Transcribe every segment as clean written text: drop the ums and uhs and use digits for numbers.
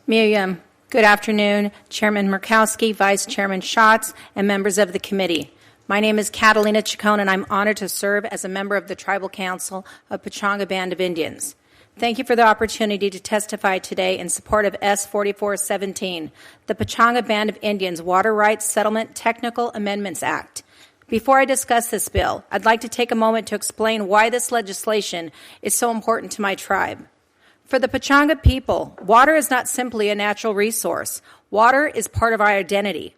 Miriam, good afternoon, Chairman Murkowski, Vice Chairman Schatz, and members of the committee. My name is Catalina Chacon, and I'm honored to serve as a member of the Tribal Council of Pechanga Band of Indians. Thank you for the opportunity to testify today in support of S-4417, the Pechanga Band of Indians Water Rights Settlement Technical Amendments Act. Before I discuss this bill, I'd like to take a moment to explain why this legislation is so important to my tribe. For the Pechanga people, water is not simply a natural resource. Water is part of our identity.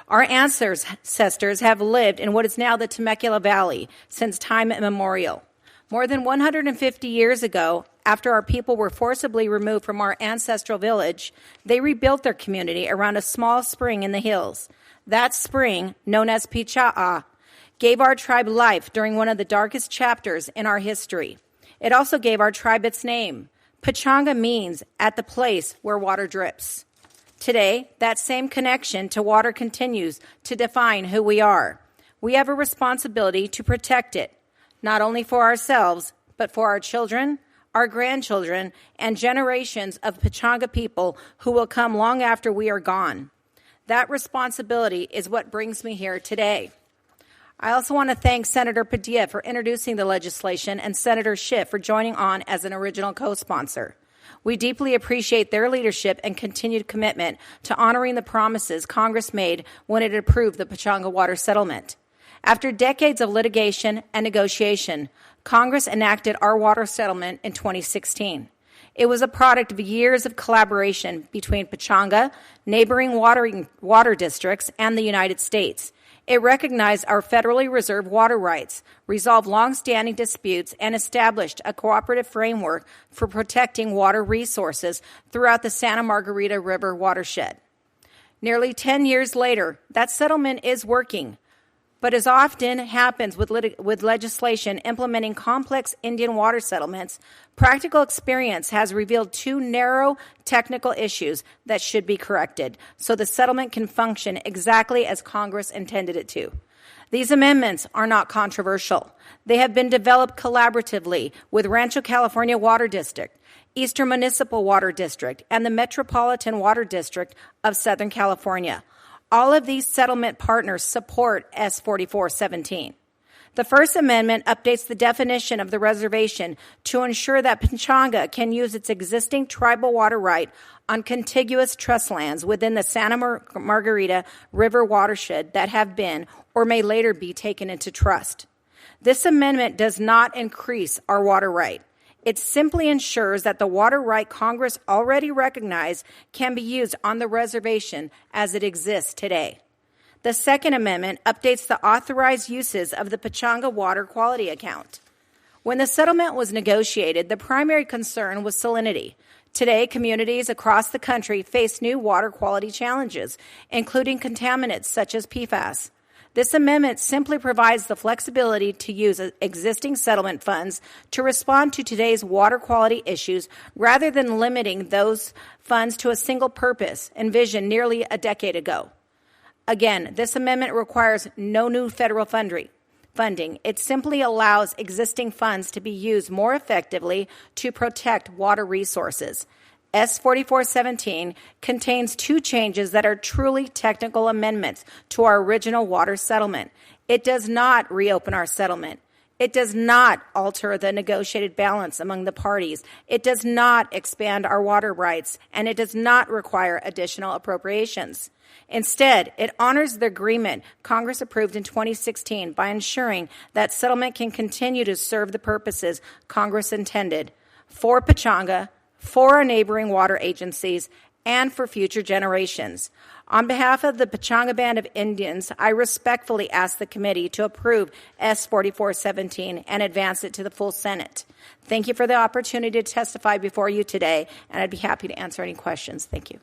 Our ancestors have lived in what is now the Temecula Valley since time immemorial. More than 150 years ago, after our people were forcibly removed from our ancestral village, they rebuilt their community around a small spring in the hills. That spring, known as Pechanga, gave our tribe life during one of the darkest chapters in our history. It also gave our tribe its name. Pechanga means at the place where water drips. Today, that same connection to water continues to define who we are. We have a responsibility to protect it, not only for ourselves, but for our children, our grandchildren, and generations of Pechanga people who will come long after we are gone. That responsibility is what brings me here today. I also want to thank Senator Padilla for introducing the legislation and Senator Schiff for joining on as an original co-sponsor. We deeply appreciate their leadership and continued commitment to honoring the promises Congress made when it approved the Pechanga Water Settlement. After decades of litigation and negotiation, Congress enacted our water settlement in 2016. It was a product of years of collaboration between Pechanga, neighboring water districts, and the United States. It recognized our federally reserved water rights, resolved long-standing disputes, and established a cooperative framework for protecting water resources throughout the Santa Margarita River watershed. Nearly 10 years later, that settlement is working. But as often happens with legislation implementing complex Indian water settlements, practical experience has revealed two narrow technical issues that should be corrected so the settlement can function exactly as Congress intended it to. These amendments are not controversial. They have been developed collaboratively with Rancho California Water District, Eastern Municipal Water District, and the Metropolitan Water District of Southern California. All of these settlement partners support S-4417. The First Amendment updates the definition of the reservation to ensure that Pechanga can use its existing tribal water right on contiguous trust lands within the Santa Margarita River watershed that have been or may later be taken into trust. This amendment does not increase our water right. It simply ensures that the water right Congress already recognized can be used on the reservation as it exists today. The Second Amendment updates the authorized uses of the Pechanga Water Quality Account. When the settlement was negotiated, the primary concern was salinity. Today, communities across the country face new water quality challenges, including contaminants such as PFAS. This amendment simply provides the flexibility to use existing settlement funds to respond to today's water quality issues rather than limiting those funds to a single purpose envisioned nearly a decade ago. Again, this amendment requires no new federal funding. It simply allows existing funds to be used more effectively to protect water resources. S-4417 contains two changes that are truly technical amendments to our original water settlement. It does not reopen our settlement. It does not alter the negotiated balance among the parties. It does not expand our water rights, and it does not require additional appropriations. Instead, it honors the agreement Congress approved in 2016 by ensuring that settlement can continue to serve the purposes Congress intended for Pechanga, for our neighboring water agencies, and for future generations. On behalf of the Pechanga Band of Indians, I respectfully ask the committee to approve S-4417 and advance it to the full Senate. Thank you for the opportunity to testify before you today, and I'd be happy to answer any questions. Thank you.